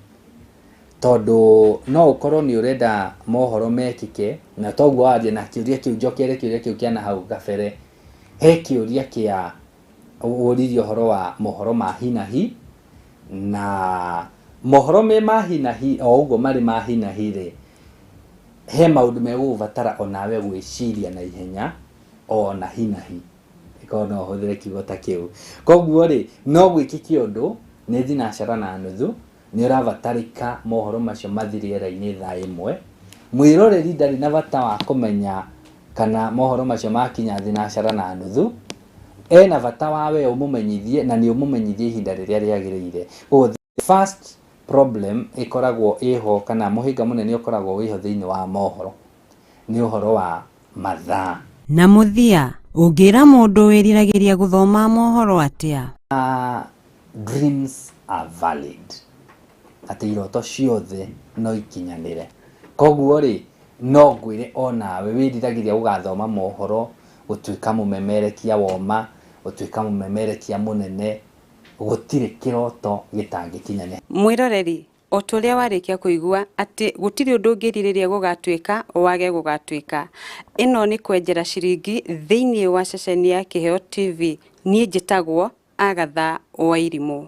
tondu no ukorwo ni urenda mohoro mekike na toguo waje na kiuria kiu njokere kiuria kiu kiana hau gabere he kiuria kia uririo horo wa mohoro ma hinahi na mohoro me ma hinahi o uguo mari ma hinahi ri he maundu megũbatara onawe gwiciria na ihenya ona hinahi ikono huthire kiugo ta kiu koguo ri no gwikiki undu ni thinacara na nuthu ni urabatarika mohoro macio mathiriera-inĩ thaa ĩmwe mwĩroreri ndarĩ na bata wa kũmenya kana mohoro macio makinya thinacara na nuthu ena bata wawe ũmũmenyithie na nĩ ũmũmenyithie ihinda rĩrĩa rĩagĩrĩire. The first problem ĩkoragwo ĩho kana mũhĩnga mũnene ũkoragwo wĩho thĩinĩ wa mohoro nĩ ũhoro wa mathaa. Na mũthia ũngĩra mũndũ wĩriragĩria gũthoma mohoro atĩa? Dreams are valid. Ati iroto ciothe no ikinyanire. Koguo ri no ngwire onawe wiriragiria ugathoma mohoro gutuika mumemerekia woma gutuika mumemerekia munene gutire kiroto gitangikinyane. Mwiroreri oturia warikia kuigua ati gutiri undu ngiririria gugatuika wage gugatuika. Ino ni kwenjera ciringi thiini wa ceceni ya Kiheo TV. Nie njitagwo Agatha Wairimu.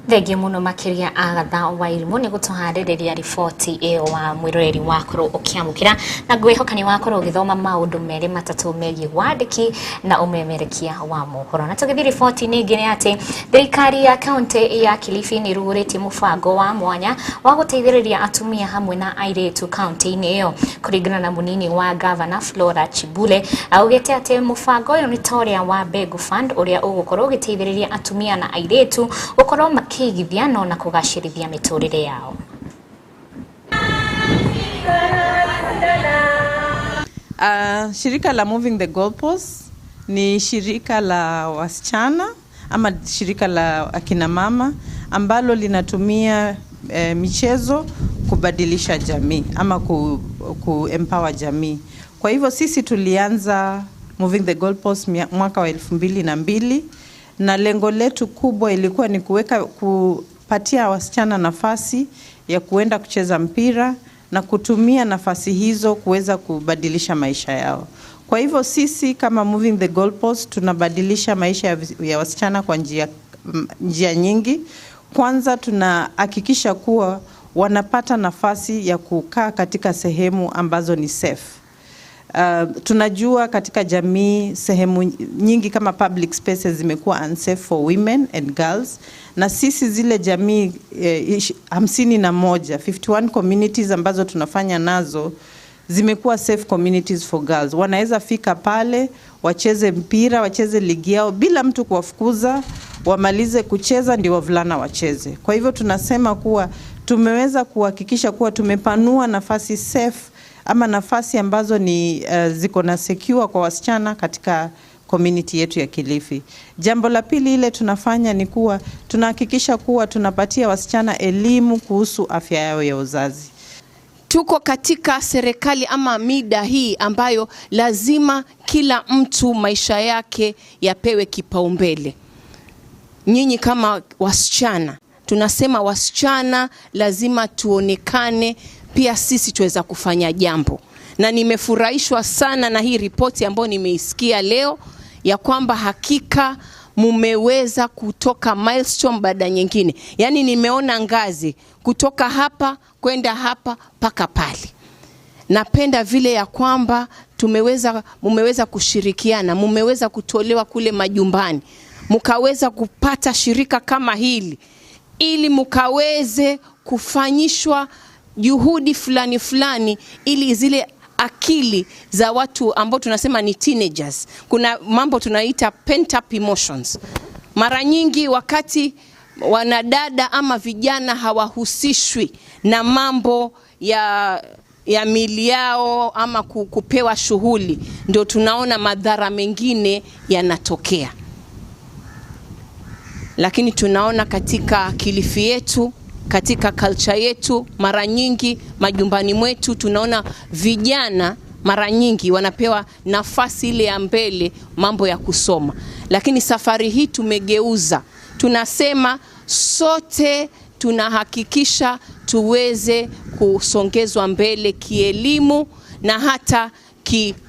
Thengio muno makiria Agatha Wairimu ni gutuhaririria riboti iyo wa mwiroreri wakoro ukiamukira na ngwihokani wakoro ugithoma maundu meri matatu megie wandiki na umemerekia wa mohoro. Na tugithi riboti ningi ni ati thirikari ya kaunti ya Kilifi ni ruguriti mubango wa mwanya wa guteithiriria atumia hamwe na airetu kaunti-ini iyo kuringana na munini wa governor Flora Chibule augite ati mubango uyu ni toria wa Begu Fund uria ugukorwo ugiteithiriria atumia na airetu gukorwo kigithiano na kugashirithia miturire yao. Shirika la Moving the Goalposts ni shirika la wasichana ama shirika la akina mama ambalo linatumia michezo kubadilisha jamii ama empower jamii. Kwa hivyo sisi tulianza Moving the Goalposts mwaka wa 2002 na lengo letu kubwa ilikuwa ni kupatia wasichana nafasi ya kuenda kucheza mpira na kutumia nafasi hizo kuweza kubadilisha maisha yao. Kwa hivyo sisi kama Moving the Goalpost tunabadilisha maisha ya wasichana kwa njia nyingi. Kwanza tunahakikisha kuwa wanapata nafasi ya kukaa katika sehemu ambazo ni safe. Tunajua katika jamii sehemu nyingi kama public spaces zimekuwa unsafe for women and girls, na sisi zile jamii 51 communities ambazo tunafanya nazo zimekuwa safe communities for girls. Wanaweza fika pale wacheze mpira, wacheze ligi yao bila mtu kuwafukuza, wamalize kucheza ndio wavulana wacheze. Kwa hivyo tunasema kuwa tumeweza kuhakikisha kuwa tumepanua nafasi safe ama nafasi ambazo ni ziko na secure kwa wasichana katika community yetu ya Kilifi. Jambo la pili ile tunafanya ni kuwa tunahakikisha kuwa tunapatia wasichana elimu kuhusu afya yao ya uzazi. Tuko katika serikali ama mida hii ambayo lazima kila mtu maisha yake yapewe kipaumbele. Nyinyi kama wasichana, tunasema wasichana lazima tuonekane pia sisi tuweza kufanya jambo. Na nimefurahishwa sana na hii ripoti ambayo nimeisikia leo ya kwamba hakika mumeweza kutoka milestone baada nyingine. Yani nimeona ngazi kutoka hapa kwenda hapa paka pale. Napenda vile ya kwamba mumeweza kushirikiana, mumeweza kutolewa kule majumbani, mukaweza kupata shirika kama hili ili mukaweze kufanyishwa juhudi fulani fulani ili zile akili za watu ambao tunasema ni teenagers. Kuna mambo tunaita pent up emotions. Mara nyingi wakati wanadada ama vijana hawahusishwi na mambo ya mili yao ama kupewa shughuli, ndio tunaona madhara mengine yanatokea. Lakini tunaona katika Kilifi yetu katika culture yetu mara nyingi majumbani mwetu tunaona vijana mara nyingi wanapewa nafasi ile ya mbele mambo ya kusoma, lakini safari hii tumegeuza. Tunasema sote tunahakikisha tuweze kusongezwa mbele kielimu na hata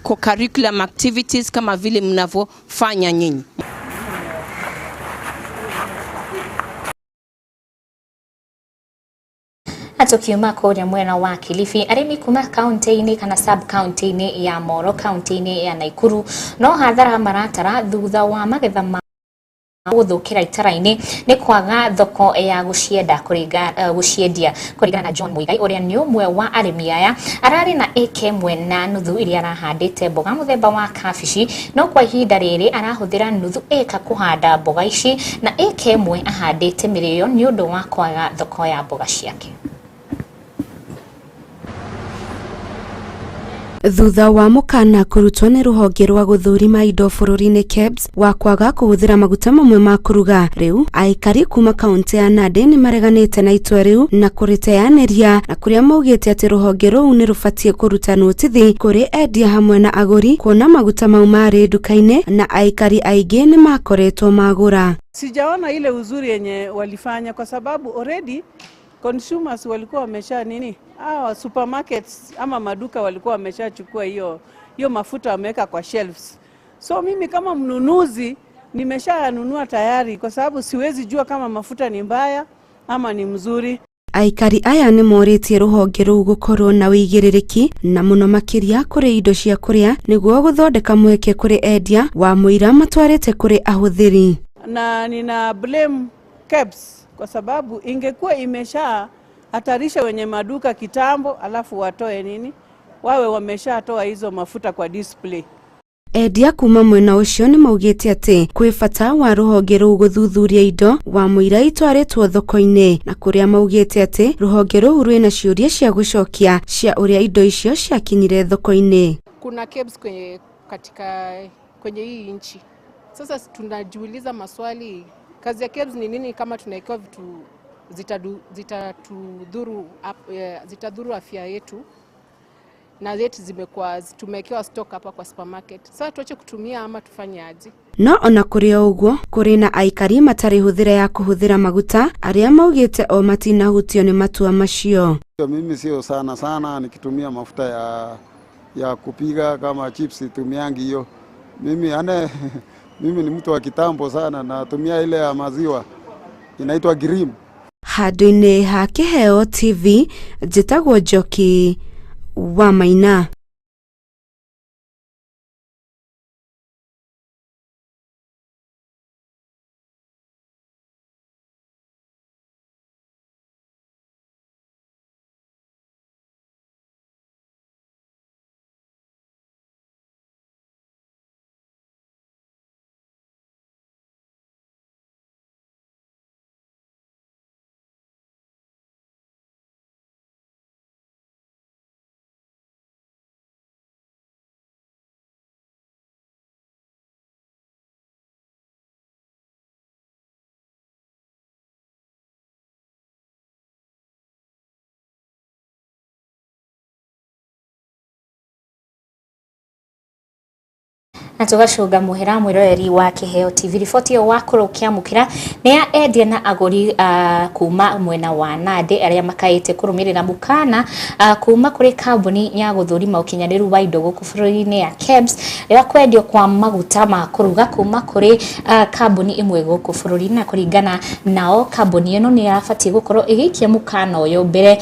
co-curriculum activities kama vile mnavyofanya nyinyi. Atukiuma kuria mwena wa Kilifi, arimi kuma kaunti-ini kana sub-county-ini ya Moro, kaunti-ini ya Naikuru, no hathara maratara thutha wa magetha ma guthukira itara-ini ni kwaga thoko ya gucienda guciendia kuringana na John Muigai uria ni umwe wa arimi aya arari na eke mwena nuthu iria arahandite mboga muthemba wa kabici, no kwa ihinda riri arahuthira nuthu eka kuhanda mboga ici na eke mwe ahandite mirio ni undu wa kwaga thoko ya mboga ciake. Thutha wa mukana kurutwo ni ruhonge rwa guthurima indo bururi-ini KEBS wa kwaga kuhuthira maguta mamwe ma kuruga, riu aikari kuma kaunti ya Nandi ni mareganite na itua riu na kuriteaniria na kuria maugite ati ruhonge ruu ni rubatie kuruta notithi kuri endia hamwe na aguri kuona maguta mau mari duka-ini na aikari aingi ni makoretwo magura. Sijaona ile uzuri yenye walifanya kwa sababu already consumers walikuwa wamesha supermarkets ama maduka walikuwa wameshachukua hiyo mafuta wameweka kwa shelves. So mimi kama mnunuzi nimeshanunua tayari kwa sababu siwezi jua kama mafuta ni mbaya ama ni mzuri. Aikari aya ni moritie ruhonge ruu gukorwo na wigiririki na muno makiria kuri indo cia kuria niguo guthondeka mweke kuri endia wa muira matwarite kuri ahuthiri. Na nina blame KEBS kwa sababu ingekuwa imesha hatarisha wenye maduka kitambo alafu watoe wawe wameshatoa hizo mafuta kwa display. Endia kuma mwena ucio ni maugite ati kwi bata wa ruhonge ruu guthuthuria indo wa muira itwaritwo thoko-ini na kuria maugite ati ruhonge ruu rwina ciuria cia gucokia cia uria indo icio ciakinyire thoko-ini. Kuna KEBS kwenye hii nchi. Sasa tunajiuliza maswali, kazi ya KEBS ni nini kama tunaekewa vitu zitadhuru afya yetu na zetu tumewekewa stock hapa kwa supermarket. Sasa tuache kutumia ama tufanye aje? No ona kuri uguo kuri na aikari matari huthira ya kuhuthira maguta aria maugite o matinahutio ni matua macio. Mimi sio sana nikitumia mafuta ya kupiga kama chips tumiangi hiyo. Mimi ni mtu wa kitambo sana, natumia ile ya maziwa inaitwa Grim. Handũ-inĩ ha Kiheo TV njĩtagwo Njoki wa Maina. Na tugacunga muhera mwiroreri wa Kiheo TV. Riboti yo wakurukia mukira ni ya endia na aguri kuma mwena wa Nandi aria makaite kurumirira mukana kuma kuri kambuni ya guthurima ukinyaniru wa indo guku bururi-ini ya KEBS ya kwendio kwa maguta ma kuruga kuma kuri kambuni imwe guku bururi, na kuringana nao kambuni ino ni yabatie gukorwo igikia mukana uyu mbere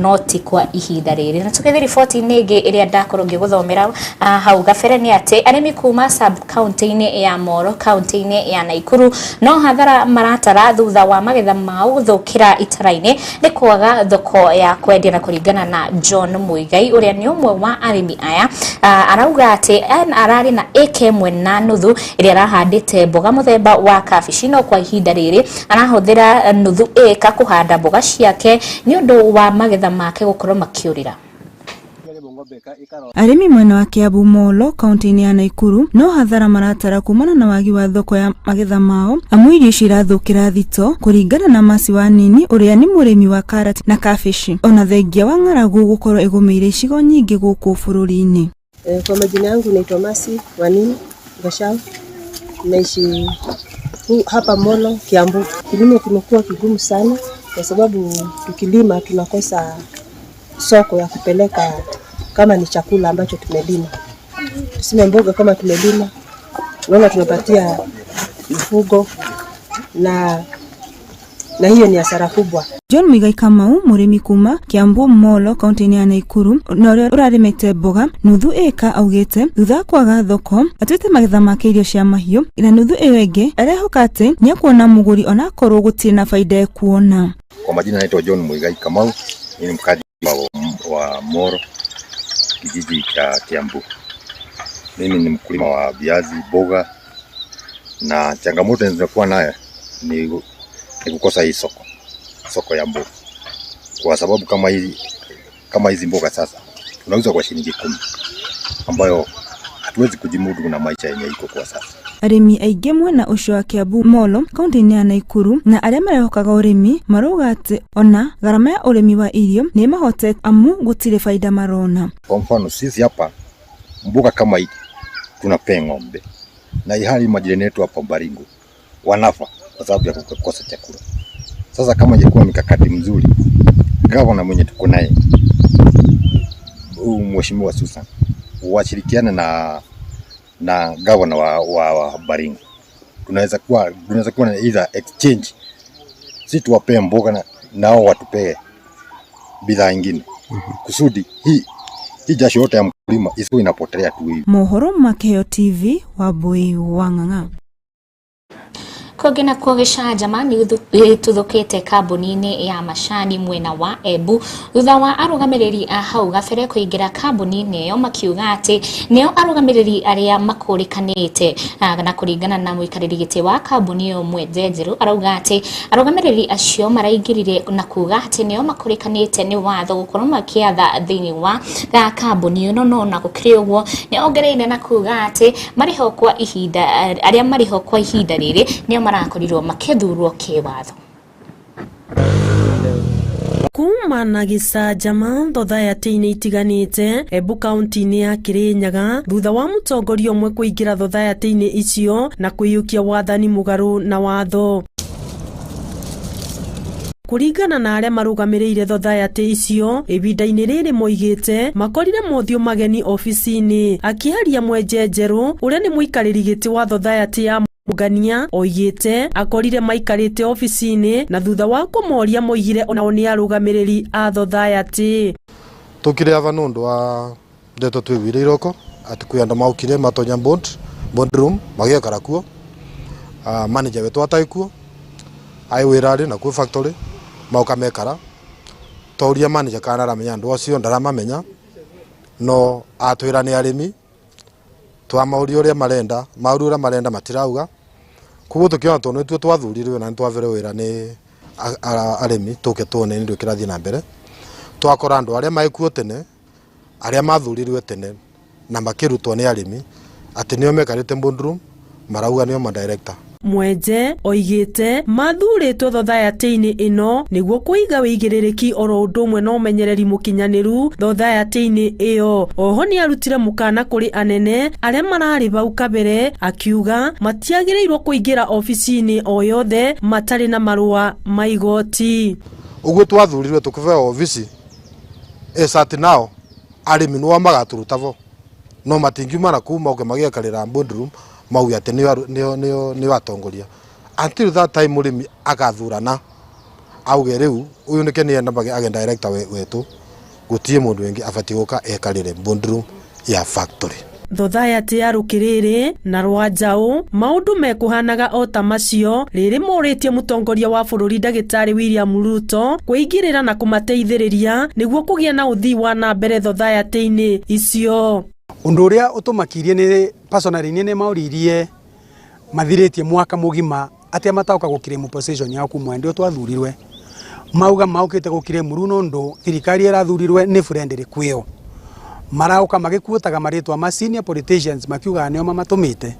noti kwa ihinda riri. Na tukithi riboti ningi iria ndakorwo ngiguthomera hau gabere ni ati arimi kuma sub-county-ini ya Moro, county-ini ya Naikuru no hathara maratara thutha wa magetha mao guthukira itara-ini ni kwaga thoko ya kwendia, na kuringana na John Muigai uria ni umwe wa arimi aya arauga ati arari na eke mwena nuthu iria arahandite mboga muthemba wa kabici, no kwa ihinda riri arahuthira nuthu eka kuhanda mboga ciake ni undu wa magetha make gukorwo makiurira. Arimi mwena wa Kiambu Molo kaunti-ini ya Naikuru no hathara maratara kumana na wagi wa thoko ya magetha mao amu irio cirathukira thito kuringana na Masi wa Nini uria ni murimi wa karati na kabici ona thengia wa ng'aragu gukorwo igumiire icigo nyingi guku bururi-ini. Kwa majina yangu naitwa Masi wa Nini Gashau, naishi hapa Molo Kiambu. Kilimo kimekuwa kigumu sana kwa sababu tukilima tunakosa soko ya kupeleka kama ni chakula ambacho tumelima. Tuseme mboga kama tumelima, unaona tunapatia mifugo na hiyo ni hasara kubwa. John Migai Kamau murimi kuma Kiambu Molo kaunti-ini ya Naikuru na uria urarimite mboga nuthu eka augite thutha kwaga thoko atwite magetha make irio cia mahiu ina nuthu iyo ingi arehoka ati ni akuona muguri ona korwo gutiri na faida ekuona. Kwa majina naitwa John Migai Kamau, ni mkazi wa Moro kijiji cha Kiambu. Mimi ni mkulima wa viazi, boga, na changamoto nilizokuwa nayo ni kukosa hii soko ya mboga. Kwa sababu kama hizi mboga sasa tunauza kwa shilingi 10 ambayo hatuwezi kujimudu na maisha yenye iko kwa sasa. Arimi aingĩ mwena ucio wa Kiambu Molo kaunti-ini ya Naikuru na aria marehokaga urimi maruga ati ona gharama ya urimi wa irio ni mahotete amu gutire faida marona. Kwa mfano sisi hapa mboga kama hii tunapea ng'ombe na ihali majirani yetu hapa Baringo wanafa kwa sababu ya kukosa chakula. Sasa kama ingekuwa mikakati mzuri, gavana mwenye tuko naye mheshimiwa Susan washirikiane na gavana wa Baringo, tunaweza kuwa na either exchange, si tuwapee mboga nao watupee bidhaa nyingine kusudi hii jasho yote ya mkulima isiwe inapotelea tu hivi. Mohoro ma Kiheo TV wa Bui Wang'ang'a. Kogena kogesha jamani tuthukite kambuni-ini ya macani mwena wa Embu thutha wa arugamiriri a hau gabere kuingira kambuni-ini iyo makiuga ati nio arugamiriri aria makurikanite na kuringana na muikariri giti wa kambuni iyo Mwenjenjeru arauga ati arugamiriri acio maraingirire na kuga ati nio makurikanite ni watho gukorwo makiatha thiini wa kambuni iyo no na gukiri uguo ni ongereire na kuga ati mariho kwa ihinda aria mariho kwa ihinda riri nio marakorirwo makethurwo kiwatho. Kuma na gicajama thothayati-ini itiganite Embu kaunti-ini ya Kirinyaga thutha wa mutongoria umwe kuingira thothayati-ini icio na kwiyukia wathani mugaru na watho. Kuringana na aria marugamiriire thothayati icio ibinda-ini riri moigite makorire mothio mageni ofici-ini. Akiaria Mwenjenjeru uria ni muikariri giti wa thothayati ya Mugania oigite akorire maikarite ofici-ini na thutha wa kumoria moigire onao ni arugamiriri a thothayati. Tukire ava nundu wa ndeto twigwire iroko ati kuyanda maukire matonya boardroom magiekara kuo manager wetu ataikuo ai wirari na ku factory mauka mekara toria manager kana ramenya andu acio ndaramamenya no atwira ni arimi twamauria uria marenda maurura marenda matirauga kuguo tukiona tono tu twathurirwe na twavere wira ni arimi tuke tuone ndio kirathi na mbere twakora andu aria maikuo tene aria mathurirwe tene na makirutwo ni arimi ati nio mekarite boardroom marauga nio ma director. Mwenje oigite mathuritwo thothayati-ini ino niguo kuiga wigiririki oro undu umwe no menyereri mukinyaniru thothayati-ini iyo. Oho ni arutire mukana kuri anene aria marari bau kabere akiuga matiagirirwo kuingira ofici-ini o yothe matari na marua ma igoti. Uguo twathurirwe tukivea ofici esati nao arimi no magaturutavo no matingiuma na kuma uke magiekarira boardroom mau ate ni watongoria until that time murimi agathurana auge riu uyu nike ni enda agenda director wetu gutie mundu wengi afati guka ekarire boardroom ya factory. Thothayati ya rukiriri na rwanjau maundu mekuhanaga o ta macio riri muritie mutongoria wa bururi Ndagitari William Ruto kuingirira na kumateithiriria niguo kugia na uthii wa na mbere thothayati-ini icio. Undu uria utumakirie ni personally ni mauririe mathiritie mwaka mugima atia matauka gukire position ya kumwende twathurirwe mauga maukite gukire muruno ndo thirikari irathurirwe ni friendly kwio marauka magikuotaga maritwa ma senior politicians makiuga nio mamatumite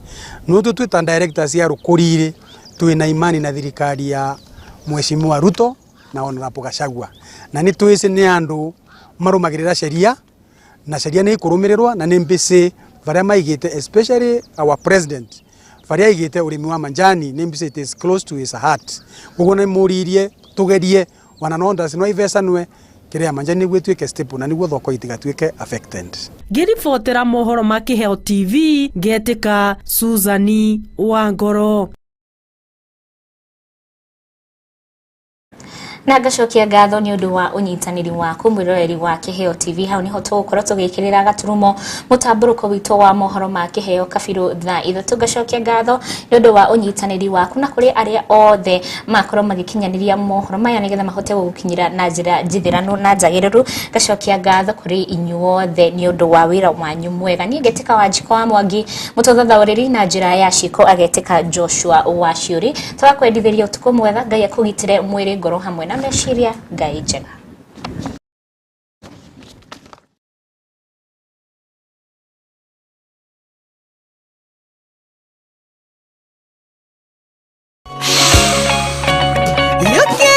no twita directors ya rukurire twina imani na thirikari ya Mheshimiwa Ruto na Honorable Gachagua na ni twisi ni andu marumagirira sheria na sheria ni kurumirirwa na ni mbisi varia maigite especially our president varia igite urimi wa manjani ni mbisi it is close to his heart gugo ni muririe tugerie wananonda sinwa ivesanwe kiria manjani gwituike step na niguo thoko itigatuike affected. Ngiribotera mohoro ma Kiheo TV ngetika Suzani Wangoro. Na gacokia ngatho ni undu wa unyitaniri waku mwiroreri wa Kiheo TV. Hau niho tugukorwo tugikirira gaturumo mutamburuko wito wa mohoro ma Kiheo Kabiru Thaa. Ithatu gacokia ngatho ni undu wa unyitaniri waku na kuri aria othe makorwo magikinyaniria mohoro maya nigetha mahote gukinyira na njira njithiranu na njagiriru. Gacokia ngatho kuri inyuothe ni undu wa wira wanyu mwega. Ni ngetika Wanjiko wa Mwangi mutothathauriri na njira ya Shiko agetika Joshua Washiuri. Twakwendithiria utuko mwega, Ngai akugitire mwiri ngoro hamwe na meciria, Ngai njega.